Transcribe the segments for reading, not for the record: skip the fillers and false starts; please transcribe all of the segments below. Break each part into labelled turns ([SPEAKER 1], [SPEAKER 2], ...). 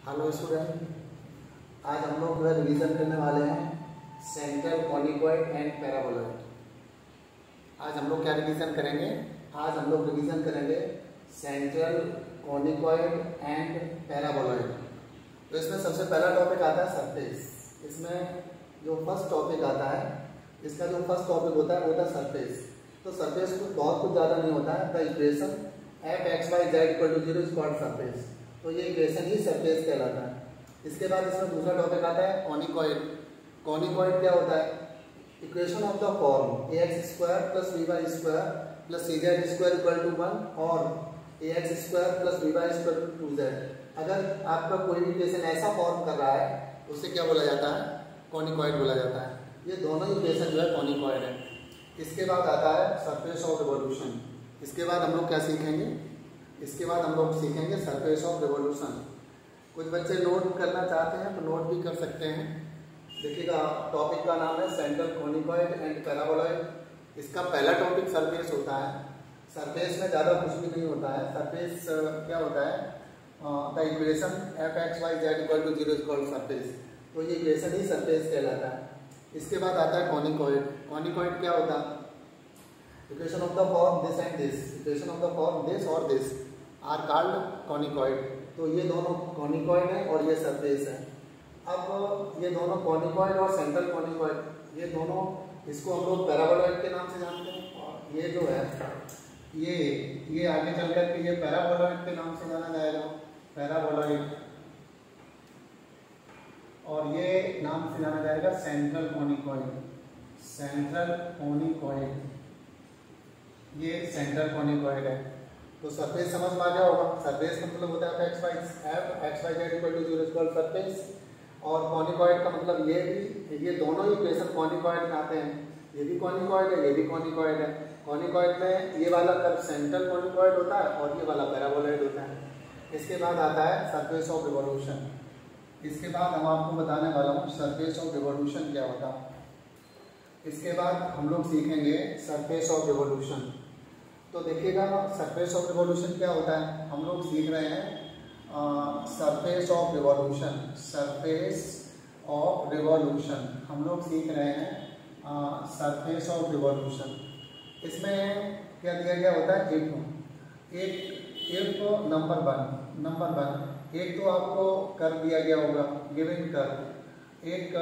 [SPEAKER 1] Hello student, आज हम लोग जो है रिवीजन करने वाले हैं सेंट्रल कॉनिकॉइड एंड पैराबोलॉइड। आज हम लोग क्या रिवीजन करेंगे? आज हम लोग रिवीजन करेंगे सेंट्रल कॉनिकॉइड एंड पैराबोलॉइड। तो इसमें सबसे पहला टॉपिक आता है सरफेस। इसमें जो फर्स्ट टॉपिक आता है, इसका जो फर्स्ट टॉपिक होता है वो होता है सरफेस। तो सरफेस को बहुत कुछ ज़्यादा नहीं होता है। The equation f x y z equal to 0 is called surface. तो ये इक्वेशन ही सरफेस कहलाता है। इसके बाद इसमें दूसरा टॉपिक आता है कॉनिकॉइड। कॉनिकॉइड क्या होता है? Equation of the form A X square plus B Y square plus C Z square equal to 1 और A X square plus B Y square to 2z। अगर आपका कोई भी इक्वेशन ऐसा फॉर्म कर रहा है उसे क्या बोला जाता है? कॉनिकॉइड बोला जाता है। ये दोनों इक्वेशन जो है कॉनिकॉइड है। इसके बाद आता है सरफेस ऑफ रिवोल्यूशन। इसके बाद हम लोग क्या सीखेंगे? इसके बाद हम लोग सीखेंगे सरफेस ऑफ रिवोल्यूशन। कुछ बच्चे नोट करना चाहते हैं तो नोट भी कर सकते हैं। देखिएगा, टॉपिक का नाम है सेंट्रल कॉनिकॉइड एंड पैराबोलॉइड। इसका पहला टॉपिक सरफेस होता है। सरफेस में ज़्यादा कुछ भी नहीं होता है। सरफेस क्या होता है? The equation f x y z equal to 0 is called surface. तो ये इक्वेशन ही सरफेस कहलाता है। इसके बाद आता है कॉनिकॉइड। कॉनिकॉइड क्या होता है? Equation of the form this and this, equation of the form this और दिस आर कॉल्ड कॉनिकॉइड। तो ये दोनों कॉनिकॉइड है और ये सरफेस है। अब ये दोनों कॉनिकॉइड और सेंट्रल कॉनिकॉइड, ये दोनों, इसको हम लोग पैराबोलॉइड के नाम से जानते हैं। और ये जो है ये आगे चल करके ये पैराबोलॉइड के नाम से जाना जाएगा, पैराबोलॉइड। और ये नाम से जाना जाएगा सेंट्रल कॉनिकॉइड, सेंट्रल कॉनिकॉइड। ये सेंट्रल कॉनिकॉइड है। तो सरफेस समझ में आ गया होगा। सरफेस का मतलब होता है f x y z equal to 0 is called surface. और कॉनिकॉइड का मतलब ये दोनों इक्वेशन कॉनिकॉइड में आते हैं। ये भी कॉनिकॉइड है, ये भी कॉनिकॉइड है। कॉनिकॉइड में ये वाला कर्व सेंट्रल कॉनिकॉइड होता है और ये वाला पैराबोलॉइड होता है। इसके बाद आता है सरफेस ऑफ रिवोल्यूशन। इसके बाद हम आपको बताने वाला हूँ सरफेस ऑफ रिवोल्यूशन क्या होता है। इसके बाद हम लोग सीखेंगे सरफेस ऑफ रिवोल्यूशन। तो देखिएगा, सरफेस ऑफ रिवोल्यूशन क्या होता है? हम लोग सीख रहे हैं surface of revolution, surface of revolution हम लोग सीख रहे हैं सरफेस ऑफ रिवोल्यूशन। इसमें क्या दिया गया होता है? एक तो नंबर वन एक तो आपको कर्व दिया गया होगा, गिवन कर्व, एक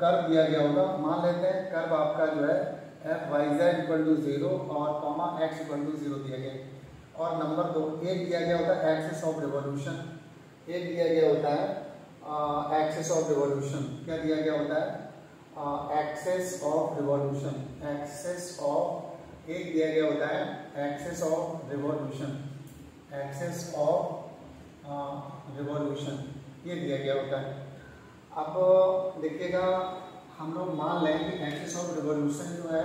[SPEAKER 1] कर्व दिया गया होगा। मान लेते हैं कर्व आपका जो है f y z equal to 0 और कॉमा एक्स इक्वल टू 0 दिया गया। और नंबर 2 एक दिया गया होता है एक्सिस ऑफ रिवोल्यूशन, एक दिया गया होता है एक्सिस ऑफ रिवोल्यूशन। क्या दिया गया होता है? Axis of revolution, axis of, एक दिया गया होता है axis of revolution, axis of revolution, ये दिया गया होता है। अब देखिएगा, हम लोग मान लें कि एक्सिस ऑफ रिवोल्यूशन जो है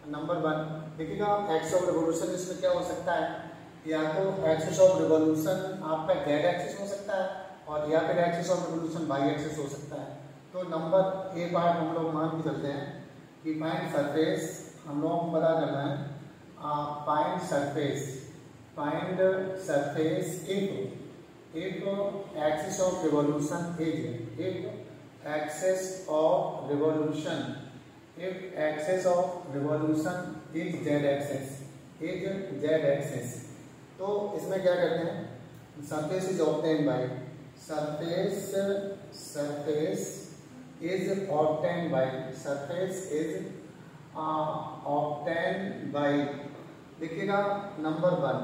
[SPEAKER 1] नंबर 1, देखिएगा एक्सिस ऑफ रिवोल्यूशन इसमें क्या हो सकता है? या तो एक्सिस ऑफ रिवोल्यूशन आपका जेड एक्सिस हो सकता है और या फिर axis of revolution Y axis हो सकता है। तो नंबर ए पार्ट हम लोग मान के चलते हैं कि फाइंड सरफेस, हम लोगों को पता करना है फाइंड सरफेस एक axis of revolution axis of revolution, if axis of revolution is z axis, तो इसमें क्या करते हैं? Surface is obtained bye, surface is obtained bye. देखिएगा नंबर 1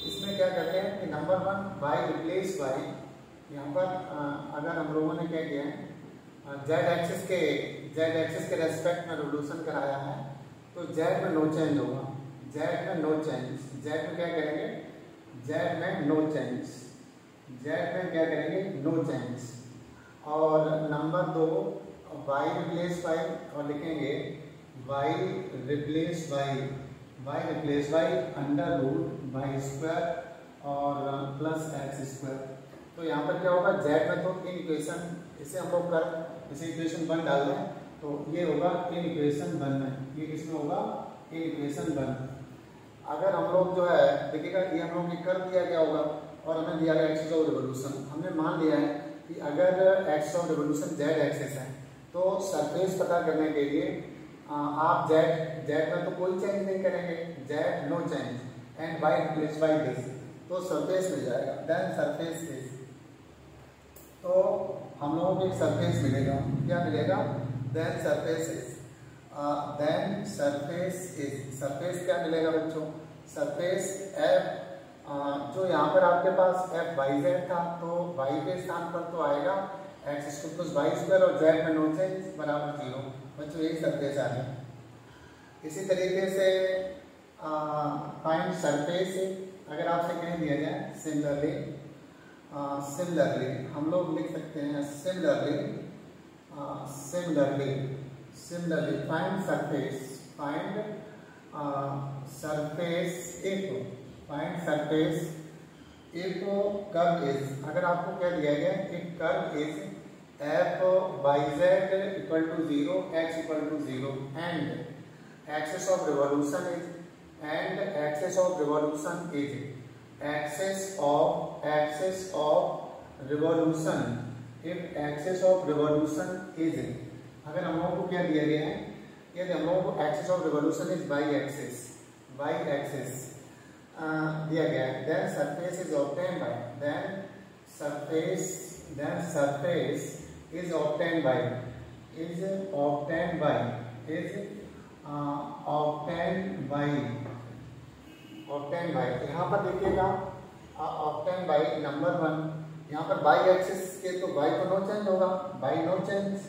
[SPEAKER 1] इसमें क्या करते हैं कि नंबर 1 बाई रिप्लेस बाई, यहाँ पर अगर हम लोगों ने क्या किया है, जेड एक्सिस के रेस्पेक्ट में रिवोल्यूशन कराया है तो जेड में नो चेंज होगा, जेड में नो चेंज, जेड में क्या करेंगे? जेड में नो चेंज, जेड में क्या करेंगे? No change. और नंबर 2 वाई रिप्लेस बाई, और लिखेंगे y replace by under root Y square और प्लस एक्स स्क्वायर। तो यहाँ पर क्या होगा? जेड में तो इन इक्वेशन, इसे हम लोग कर इसे इक्वेशन 1 डाल दें तो ये होगा इन इक्वेशन 1 में, ये किसमें होगा? In equation 1। अगर हम लोग जो है देखिएगा, ये हम लोग कर दिया गया होगा और हमें दिया गया एक्सिस ऑफ रिवोल्यूशन। हमने मान लिया है कि अगर axis of revolution Z axis है तो सरफेस पता करने के लिए आप जेड में तो कोई चेंज नहीं करेंगे, z no change and y replace by this, तो सरफेस मिल जाएगा। देन सरफेस इज, तो हम लोगों को एक सरफेस मिलेगा, क्या मिलेगा? Then surface is, then surface is, surface क्या मिलेगा बच्चों? सरफेस एफ, जो यहाँ पर आपके पास एफ वाई जेड था तो वाई के स्थान पर तो आएगा x square plus Y square और जेड में नो चेंज बराबर 0। बच्चों यही सरफेस आ गया। इसी तरीके से फाइंड सरफेस, अगर आपसे कह दिया जाए सिमिलरली, सिमिलरली हम लोग लिख सकते हैं similarly, similarly, similarly find surface, find surface if, find surface if curve is, अगर आपको क्या दिया गया if curve is f y z equal to 0, x equal to 0 and axis of revolution is, and axis of revolution is, axis of revolution, if axis of revolution is, अगर हम लोगों को क्या दिया गया है, यदि हम लोगों को axis of revolution is Y axis, y axis दिया गया है, then surface is obtained by, then surface is obtained by, is obtained by, is obtained by, obtained by, यहाँ पर देखिएगा ऑब्टेन्ड बाय नंबर 1, यहाँ पर बाई एक्सिस के तो बाई तो नो चेंज होगा, बाई नो चेंज,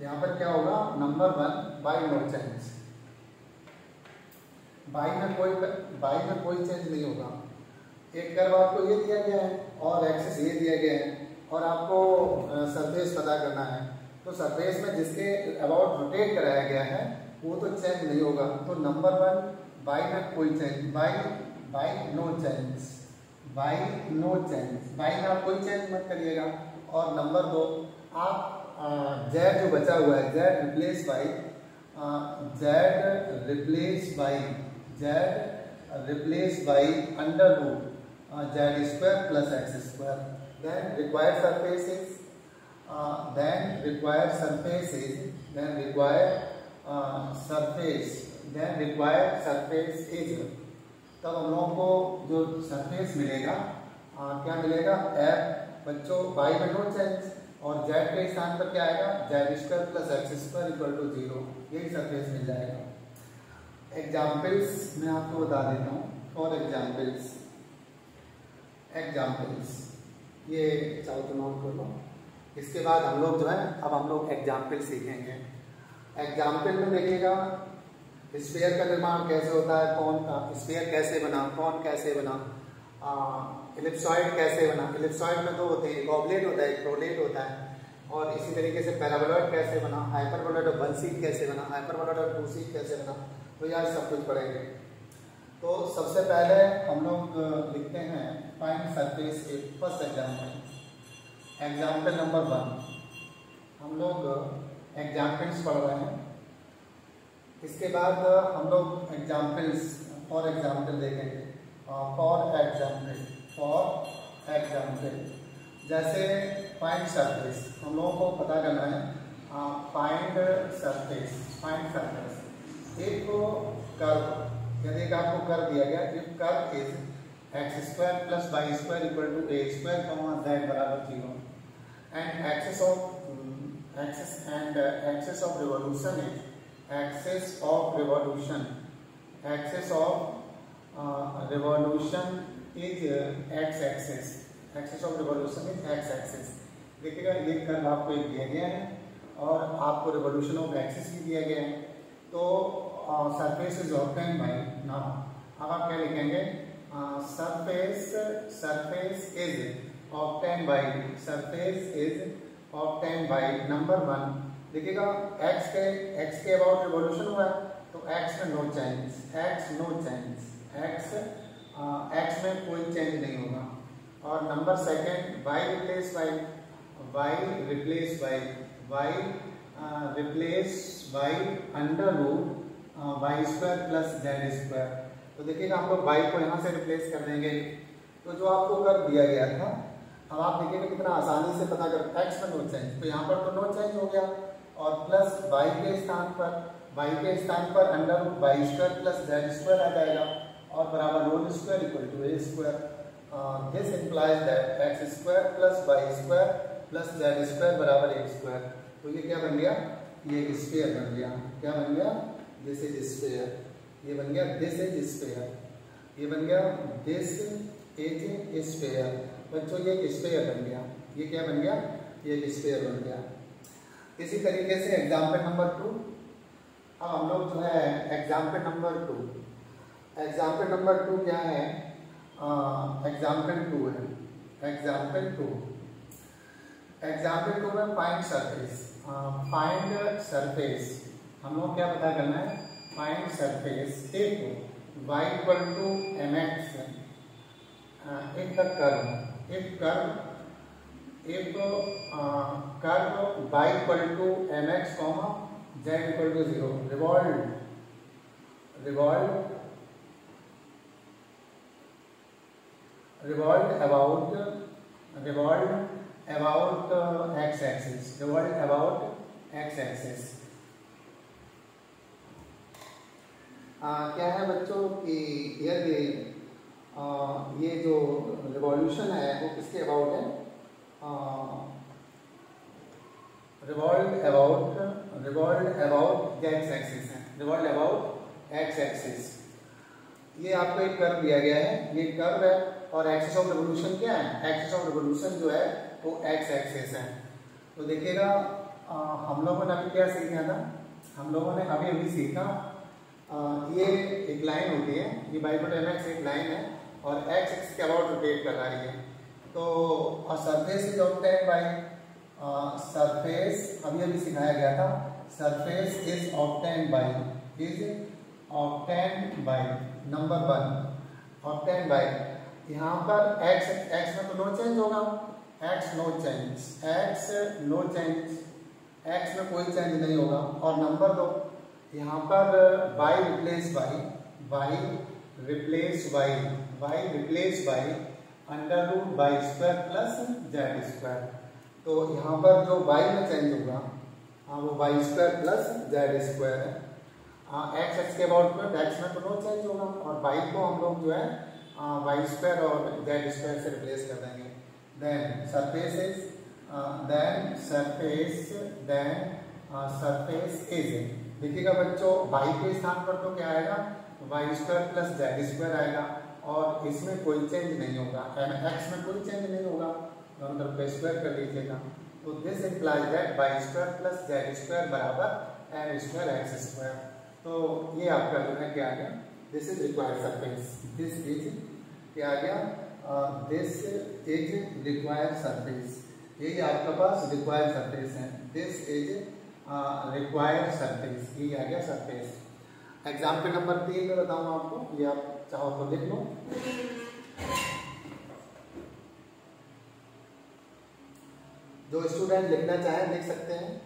[SPEAKER 1] यहाँ पर क्या होगा number 1 y no change, y में कोई चेंज नहीं होगा। एक कर्व आपको ये दिया गया है और एक्सिस ये दिया गया है और आपको सरफेस पता करना है, तो सरफेस में जिसके अबाउट रोटेट कराया गया है वो तो चेंज नहीं होगा। तो नंबर 1 बाई में कोई change, y no change, y no change, y में आप कोई चेंज मत करिएगा। और नंबर 2 आप जेड जो बचा हुआ है z replace by, z replace by, z replace by under root z square plus x square, then required surface is, then required surface is, then required surface, then required surface is, तब हम लोगों को जो surface मिलेगा क्या मिलेगा F, बच्चों by में नो चेंज और जेड के स्थान पर क्या आएगा z square plus x square equal to 0, यही सरफेस मिल जाएगा। एग्जाम्पल्स मैं आपको बता देता हूँ, फॉर एग्जाम्पल्स, एग्जाम्पल्स ये चाहो तो नोट कर लो। इसके बाद हम लोग जो है अब हम लोग एग्जाम्पल सीखेंगे। एग्जाम्पल में देखिएगा स्फीयर का निर्माण कैसे होता है, कौन का स्फीयर कैसे बना, कौन कैसे बना, इलिप्सॉइड कैसे बना, इलिप्सॉइड में दो होते हैं, एक ऑब्लेट होता है एक प्रोलेट होता है, और इसी तरीके से पैराबोलॉइड कैसे बना, हाइपरबोलॉइड और वन सीट कैसे बना, हाइपरबोलॉइड और टू सीट कैसे बना, तो यार सब कुछ पढ़ेंगे। तो सबसे पहले हम लोग लिखते हैं find surface A, first example, example number 1, हम लोग एग्जाम्पल्स पढ़ रहे हैं। इसके बाद हम लोग एग्जाम्पल्स फॉर एग्जाम्पल देखेंगे, फॉर एग्जाम्पल जैसे फाइंड सरफेस, हम लोगों को पता करना है find surface, find surface if curve, यदि आपको कर दिया गया if curve is x square plus Y square equal to A square comma z बराबर 0 and axis of revolution is, axis of revolution is x axis, axis of revolution is x axis. देखिएगा ये curve आपको एक दिया गया है और आपको रिवोल्यूशन ऑफ एक्सिस भी दिया गया है, तो surface is obtained by, now अब आप क्या लिखेंगे surface is obtained by number 1। देखिएगा x के अबाउट रिवोल्यूशन हुआ है तो x में नो चेंज, x में कोई चेंज नहीं होगा। और number 2 y replace by under root Y square plus Z square, तो तो देखिएगा हम लोग y को यहाँ से रिप्लेस कर देंगे। तो जो आपको कर्व दिया गया था, अब आप देखिएगा कितना आसानी से पता कर, x में नो चेंज, तो यहाँ पर तो नो चेंज हो गया, और प्लस y के स्थान पर under root Y square plus Z square आ जाएगा, और बराबर whole square equal to A square. This implies that X square plus Y square plus Z square बराबर ए स्क्वायर। तो ये क्या बन गया, ये एक स्फीयर बन गया। क्या बन गया, दिस इज स्फीयर। ये बन गया दिस इज स्फीयर, ये बन गया दिस इज स्फीयर। बच्चों ये एक स्फीयर बन गया, ये क्या बन गया, ये एक स्फीयर बन गया। इसी तरीके से एग्जाम्पल नंबर 2, अब हम लोग जो है एग्जाम्पल नंबर 2 क्या है, एग्जाम्पल 2 है, एग्जाम्पल 2 में फाइंड सरफेस, हम लोग क्या पता करना है, find surface if y equal to mx, if the curve y equal to mx comma z equal to 0 revolved about x axis, क्या है बच्चों कि ये जो रिवॉल्यूशन है वो किसके अबाउट है, रिवॉल्व अबाउट x एक्सिस है, रिवॉल्व अबाउट x एक्सिस। ये आपको एक कर्व दिया गया है, ये कर्व है, और एक्सिस ऑफ रिवोल्यूशन क्या है, एक्सिस ऑफ रिवोल्यूशन जो है वो x एक्सिस है। तो देखिएगा हम लोगों ने अभी क्या सीखा था, हम लोगों ने अभी सीखा ये एक लाइन होती है, ये y बटे mx एक लाइन है, और x एक्सिस के अबाउट रोटेट कर रही है। तो surface is obtained bye, surface अभी सिखाया गया था, surface is obtained by number 1, obtained by, यहाँ पर x में तो नो चेंज होगा, x में कोई चेंज नहीं होगा, और नंबर 2 यहाँ पर y replace by under root Y square plus Z square. तो यहाँ पर जो y में चेंज होगा वो y square plus Z square है। x के अबाउट में x में तो नो चेंज होगा, और y को हम लोग जो है वाई स्क्वायर और जेड स्क्वायर से रिप्लेस कर देंगे। देन सरफेस इज, देखिएगा बच्चों y के स्थान पर तो क्या आएगा, y square plus Z square आएगा, और इसमें कोई चेंज नहीं होगा, x में कोई चेंज नहीं होगा, दोनों तरफ पे स्क्वायर कर लीजिएगा। तो this implies that y square plus Z square बराबर एम स्क्वायर एक्स स्क्वायर। तो ये आपका जो है क्या आ गया, this is required surface, this is क्या आ गया, दिस इज रिक्वायर्ड सरफेस, ये आपका पास रिक्वायर्ड सरफेस है, दिस इज रिक्वायर्ड सरफेस, ये आ गया सरफेस। एग्जाम्पल नंबर 3 में बताऊँ आपको, ये आप चाहो तो लिख लो। जो स्टूडेंट लिखना चाहे लिख सकते हैं।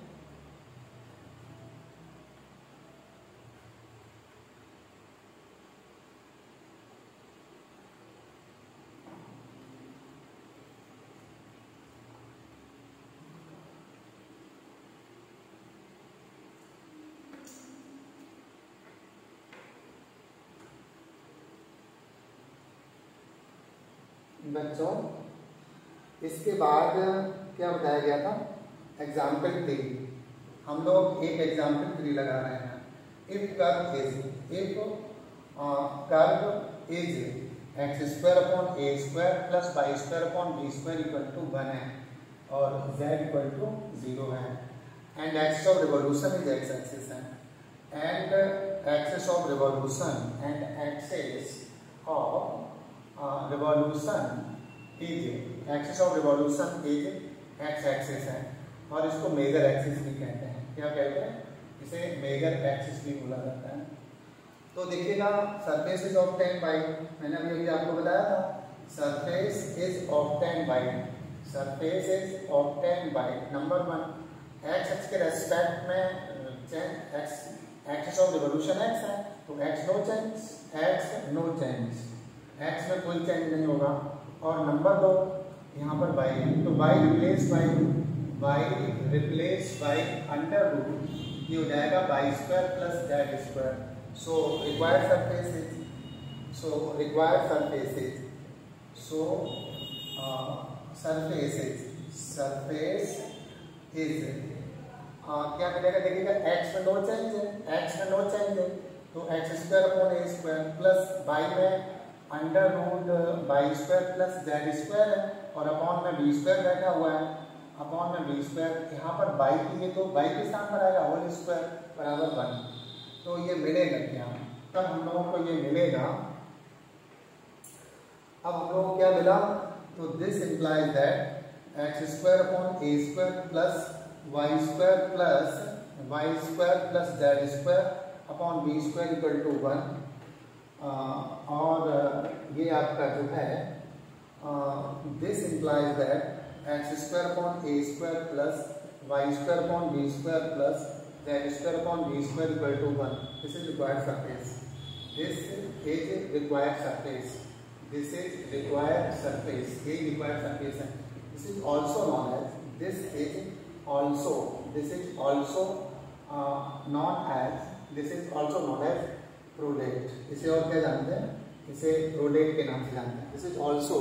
[SPEAKER 1] बच्चों इसके बाद क्या बताया गया था, एग्जाम्पल 3, हम लोग एक एग्जाम्पल 3 लगा रहे हैं। If curve is x square upon A square plus Y square upon B square equal to 1 है, और z इक्वल टू 0 है, and axis of revolution is x axis है, and axis of revolution is x axis है, और इसको major axis भी कहते हैं। क्या कहते हैं, इसे मेजर एक्सिस भी बोला जाता है। तो देखिएगा सरफेस इज ऑब्टेन्ड बाय, मैंने अभी आपको बताया था, surface is obtained by number 1 x के रेस्पेक्ट में एक्सिस ऑफ रिवोल्यूशन एक्स है, तो x no change, x no change, x में कोई चेंज नहीं होगा। और नंबर 2 यहाँ पर वाई है, तो y replace by under root, ये हो जाएगा Y square plus Z square. So required surface is क्या मिलेगा, देखिएगा एक्स में नो चेंज है, तो एक्स स्क्वायर अपॉन ए स्क्वायर प्लस वाई में under root Y square plus Z square है, और अपॉन में बी स्क्वायर बैठा हुआ है, अपॉन में बी स्क्वायर, यहाँ पर वाई की है तो वाई के साथ पर आएगा होल स्क्वायर बराबर 1। तो ये मिलेगा क्या, तब हम लोगों को ये मिलेगा, अब हम लोगों को क्या मिला, तो this implies that X square upon A square plus Y square plus Z square upon B square equal to 1। और ये आपका जो है this implies that X square upon A square plus Y square upon B square plus Z square upon B square equal to 1। This is required surface, ये required surface है। This is also known as prolate. इसे और क्या जानते हैं, इसे prolate के नाम से जानते हैं। This is also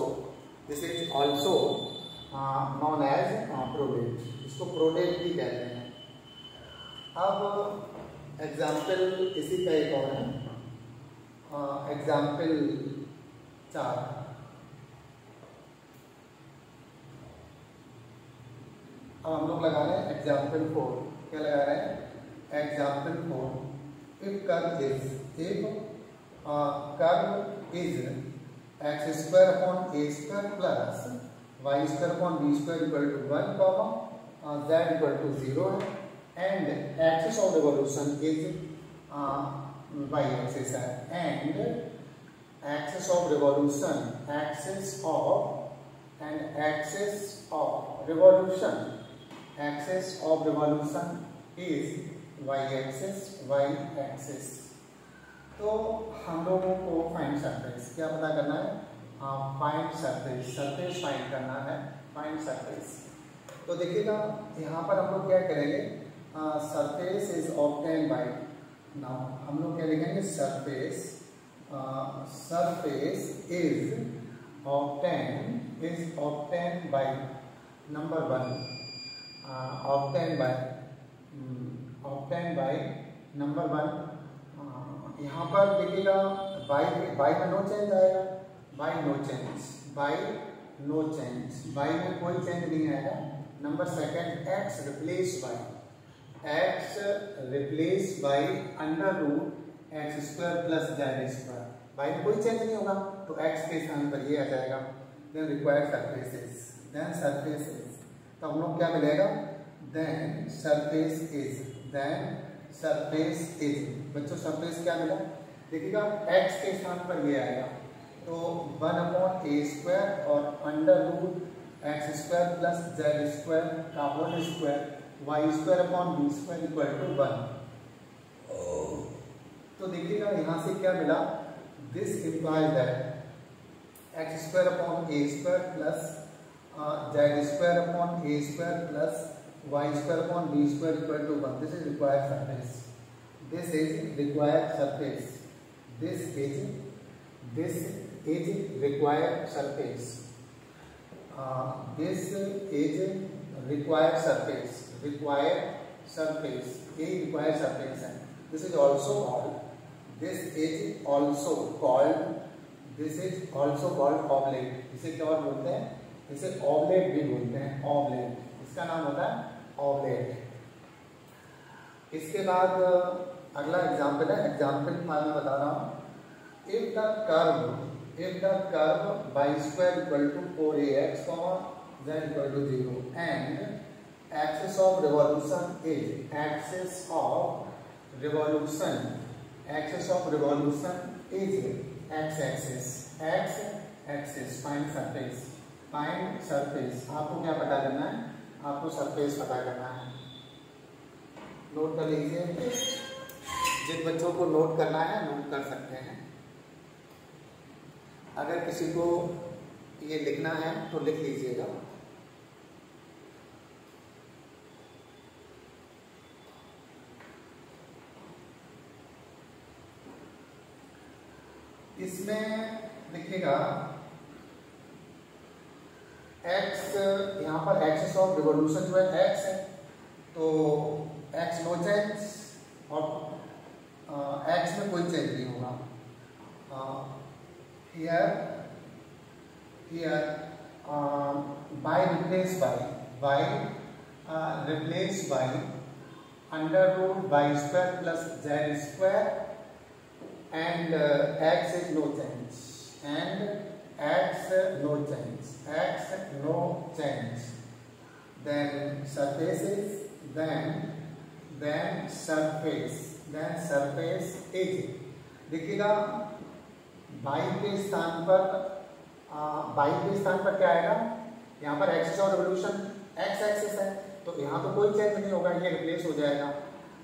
[SPEAKER 1] known as prolate, इसको प्रोलेट भी कहते हैं। अब एग्जाम्पल इसी का एक और है, एग्जाम्पल 4। अब हम लोग लगा रहे हैं एग्जाम्पल 4। क्या लगा रहे हैं, example 4। If curve is x square upon A square plus Y square upon B square equal to 1, z equal to 0 है, and axis of revolution is y axis है, and axis of revolution is y axis। तो हम लोगों को find surface क्या पता करना है, फाइंड सरफेस फाइंड करना है, फाइंड सरफेस। तो देखिएगा यहाँ पर हम लोग क्या करेंगे, surface is obtain bye, now हम लोग क्या लिखेंगे, surface is obtain bye number 1, obtain bye number 1। यहाँ पर देखिएगा बाई में नो चेंज आएगा, बाई में कोई चेंज नहीं आएगा। Number 2 x by under root x square plus Z square, by में कोई चेंज नहीं होगा तो एक्स के स्थान पर ये आ जाएगा। देन रिक्वायर्ड सरफेसेस, तो हम लोग क्या मिलेगा, देन सरफेस इज बच्चों सरफेस क्या मिला, देखिएगा एक्स के स्थान पर ये आएगा, तो 1 अपॉन ए स्क्वायर और under root x square plus Z square का whole square Y square upon B square equal to 1। तो देखिएगा यहाँ से क्या मिला, this implies that X square upon A square plus Z square upon A square plus Y square upon B square equal to 1। This is required surface, this is required surface, this is required surface, this is required surface, ये required surface है। this is also called oblate, इसे क्या और बोलते हैं, इसे oblate भी बोलते हैं, ऑबलेट, इसका नाम होता है ऑबलेट। इसके बाद अगला एग्जाम्पल है, एग्जाम्पल 5 में बता रहा हूँ, if the curve y square equal to 4ax, z equal to 0 and axis of revolution is x axis. Find surface, आपको क्या पता करना है, आपको सरफेस पता करना है। नोट कर लीजिए, जिन बच्चों को नोट करना है नोट कर सकते हैं। अगर किसी को ये लिखना है तो लिख लीजिएगा। इसमें देखिएगा एक्स, यहाँ पर एक्सिस ऑफ रिवोल्यूशन जो है एक्स है, तो एक्स नो चेंज और एक्स में कोई चेंज नहीं होगा। Here by replace by under root y square plus Z square and x is no change and x no change then surface is, देखिएगा बाई के स्थान पर क्या आएगा, यहाँ पर एक्सिस और रिवोल्यूशन एक्स एक्सिस है, तो यहाँ तो कोई चेंज नहीं होगा, ये रिप्लेस हो जाएगा।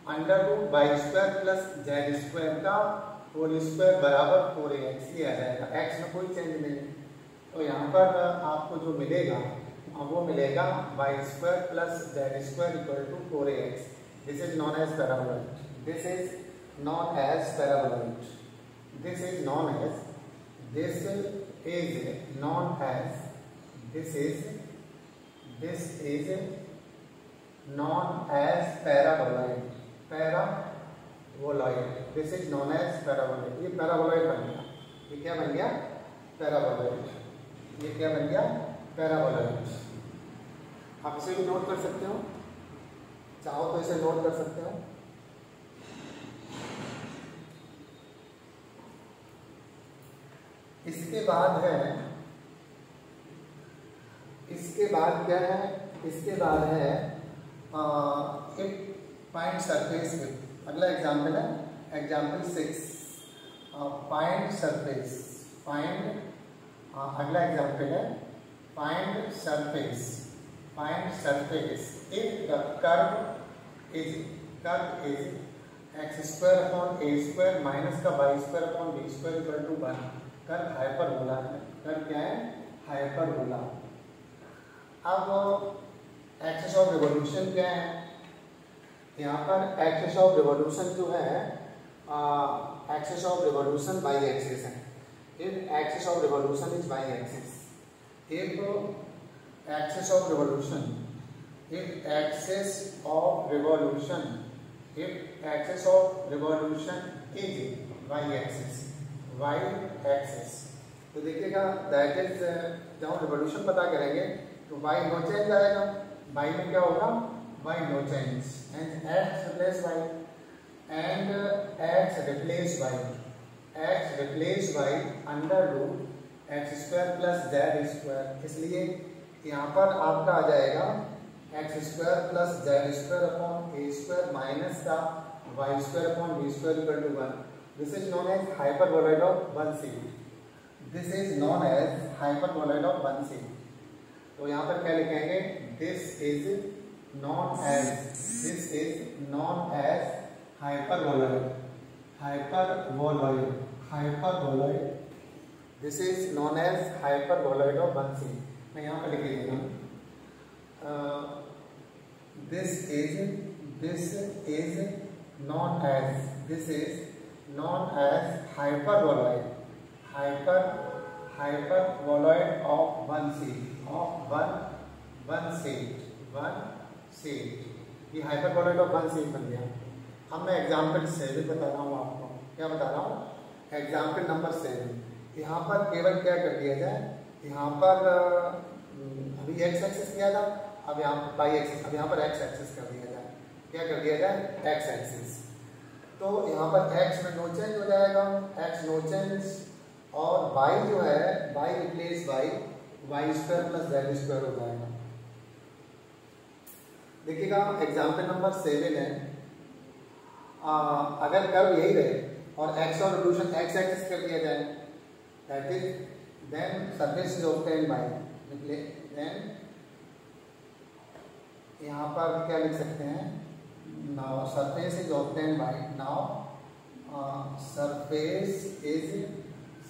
[SPEAKER 1] Under root y square plus Z square का होल स्क्वायर बराबर 4ax ही आ जाएगा, x में कोई चेंज नहीं। तो यहाँ पर आपको जो मिलेगा वो मिलेगा y square plus Z square equal to 4ax। This is known as paraboloid, this is known as paraboloid, this is known as paraboloid, this is known as paraboloid. ये पैराबोलॉइड बन गया, ये क्या बन गया, पैराबोलॉइड, ये क्या बन गया, पैराबोलॉइड। आप इसे भी नोट कर सकते हो, चाहो तो इसे नोट कर सकते हो। इसके बाद क्या है, इसके बाद है एक फाइंड सरफेस विथ। अगला एग्जाम्पल है एग्जाम्पल 6, फाइंड सरफेस, अगला एग्जाम्पल है find surface if the curve is x square upon A square minus का Y square upon B square equal to 1। Curve hyperbola है, कर्व क्या है, हाइपरबोला। अब axis of revolution क्या है, यहाँ पर एक्सिस ऑफ रिवोल्यूशन जो है axis of revolution Y axis है। If axis of revolution is Y axis, if axis of revolution is Y axis, तो देखिएगा दैट इज, जब हम रिवोल्यूशन पता करेंगे तो वाई नो चेंज आएगा, वाई में क्या होगा, y no change and x replace y and x replace y under root x square plus z square। इसलिए यहाँ पर आपका आ जाएगा x square plus Z square upon ए स्क्वायर माइनस का Y square upon B square equal to 1। This is known as hyperboloid of 1c, this is known as hyperboloid of 1c। तो यहाँ पर क्या लिखेंगे, this is known as hyperboloid, this is known as hyperboloid of 1c। मैं यहाँ पर लिख लीजिएगा, this is known as hyperboloid of 1c, ये हाइपरबोलॉइड ऑफ 1c बन गया। अब मैं एग्जाम्पल 7 बता रहा हूँ आपको, क्या बता रहा हूँ, एग्जाम्पल नंबर 7। यहाँ पर केवल क्या कर दिया जाए, यहाँ पर अभी एक्स एक्सिस किया था, अब यहाँ बाई एक्सिस, अब यहाँ पर एक्स एक्सिस कर दिया जाए, क्या कर दिया जाए, एक्स एक्सिस। तो यहाँ पर एक्स में नो चेंज हो जाएगा, एक्स नो चेंज, और वाई जो है, y replace y square plus Z square हो जाएगा। देखिएगा एग्जाम्पल नंबर 7 है, अगर कर्व यही रहे और एक्स और रिवोल्यूशन एक्स एक्सिस कर दिया जाए, that is then surface is obtained by, then यहाँ पर क्या लिख सकते हैं, now surface is obtained by, now surface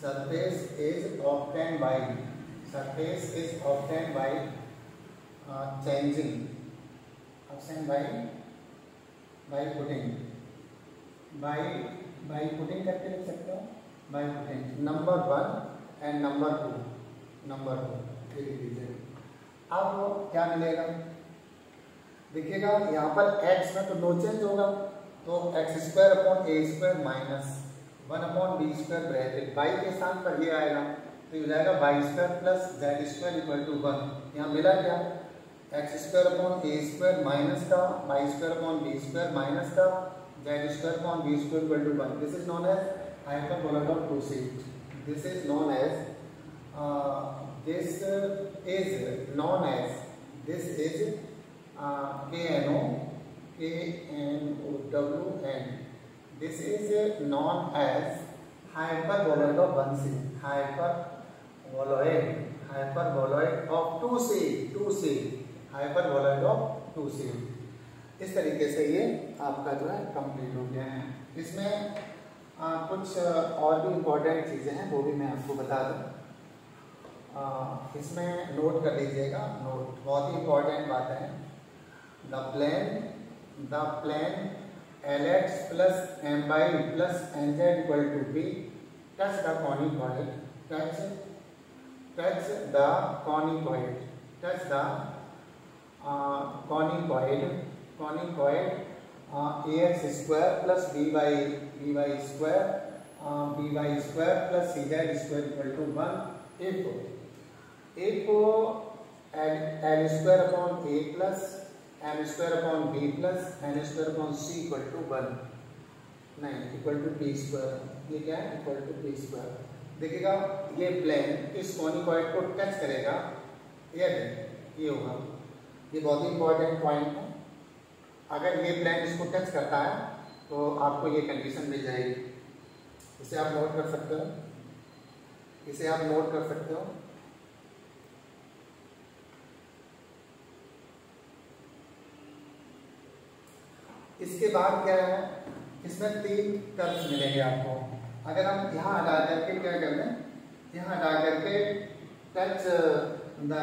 [SPEAKER 1] surface is obtained by changing by putting करके लिख सकते हो, by putting number 1 and number 2 लिख दीजिए। अब क्या मिलेगा, देखिएगा यहाँ पर x में तो नो चेंज होगा, तो x स्क्वायर अपॉन ए square minus 1 upon B square bracket y के स्थान पर ये आएगा, तो ये हो जाएगा Y square plus Z square equal to 1। यहाँ मिला क्या, एक्स स्क्वायर अपॉन ए स्क्वायर माइनस का Y square upon B square minus का Z square upon B square equal to 1। This is known as hyperbola of two sheet. This is known as KNOWN। This is known as hyperboloid of one side, hyperboloid of two side, hyperboloid of two side। इस तरीके से ये आपका जो है complete हो गया है। इसमें कुछ और भी इम्पोर्टेंट चीज़ें हैं, वो भी मैं आपको बता दूँ। इसमें नोट कर लीजिएगा, नोट बहुत ही इम्पोर्टेंट बात है। The plane LX plus MY plus NZ equal to B touch the conicoid, touch the conicoid AX square plus BY square plus CZ square equal to 1 if L square upon A plus M square upon B plus N square upon C equal to 1 नहीं equal to P square. ये क्या है, equal to P square. देखिएगा ये plane इस conicoid को touch करेगा, ये होगा, ये बहुत ही इंपॉर्टेंट पॉइंट है। अगर ये प्लेन इसको टच करता है तो आपको ये कंडीशन मिल जाएगी। इसे आप नोट कर सकते हो, इसके बाद क्या है, इसमें 3 टर्म्स मिलेंगे आपको। अगर हम यहाँ हटा करके क्या कर लें, यहाँ हटा करके touch the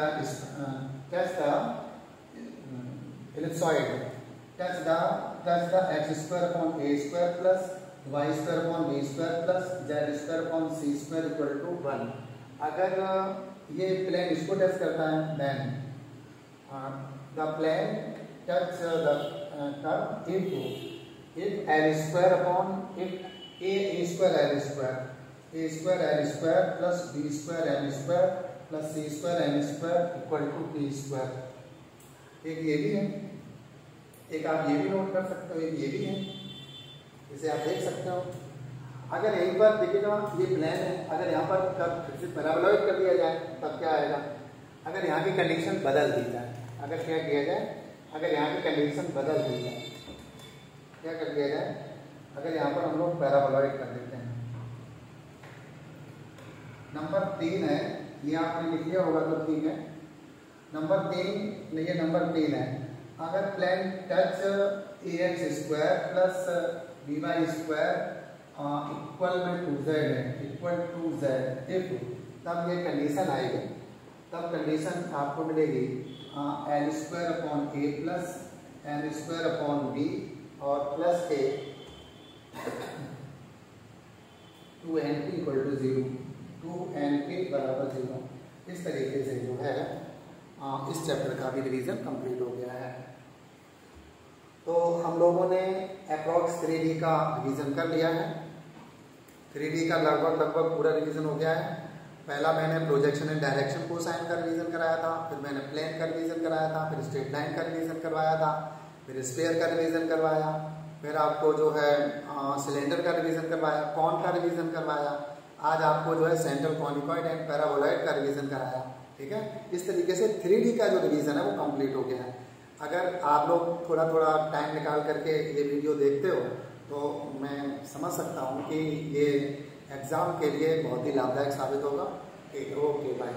[SPEAKER 1] x square upon A square plus Y square upon B square plus Z square upon c square equal to 1। अगर ये प्लेन इसको टच करता है then the plane touch the curve if L square upon if A square L square plus B square L square plus C square L square equal to P square। एक ये भी है, एक आप ये भी नोट कर सकते हो, एक ये भी है, इसे आप देख सकते हो। अगर यहीं पर देखिएगा ये प्लेन है, अगर यहाँ पर कर्व फिर पैराबोलॉइड कर दिया जाए तब क्या आएगा, अगर यहाँ की कंडीशन बदल दी जाए, अगर क्या किया जाए, अगर यहाँ की कंडीशन बदल दी जाए, क्या कर दिया जाए, अगर यहाँ पर हम लोग पैराबोलॉइड कर देते हैं। नंबर 3 है, ये आपने लिख लिया होगा तो ठीक है। नंबर 3 नहीं, ये नंबर 3 है। अगर plane touch AX square plus BY square equal में 2Z है, इक्वल टू Z, इफ तब ये कंडीशन आएगी, तब कंडीशन आपको मिलेगी L square upon A plus M square upon B और plus A 2NP equal to 0, 2NP बराबर 0। इस तरीके से जो है इस चैप्टर का भी रिवीजन कंप्लीट हो गया है। तो हम लोगों ने अप्रॉक्स 3D का रिवीजन कर लिया है। 3D का लगभग पूरा रिवीजन हो गया है। पहला मैंने प्रोजेक्शन एंड डायरेक्शन कोसाइन का रिवीजन कराया था, फिर मैंने प्लेन का रिवीजन कराया था, फिर स्ट्रेट लाइन का रिवीजन करवाया था, फिर स्फीयर का रिवीजन करवाया, फिर आपको जो है सिलेंडर का रिवीजन करवाया, कॉन का रिवीजन करवाया, आज आपको जो है सेंट्रल कॉनिकॉइड एंड पैराबोलॉइड का रिवीजन कराया। ठीक है, इस तरीके से 3D का जो रिवीजन है वो कंप्लीट हो गया है। अगर आप लोग थोड़ा थोड़ा टाइम निकाल करके ये वीडियो देखते हो तो मैं समझ सकता हूँ कि ये एग्ज़ाम के लिए बहुत ही लाभदायक साबित होगा। Okay, bye.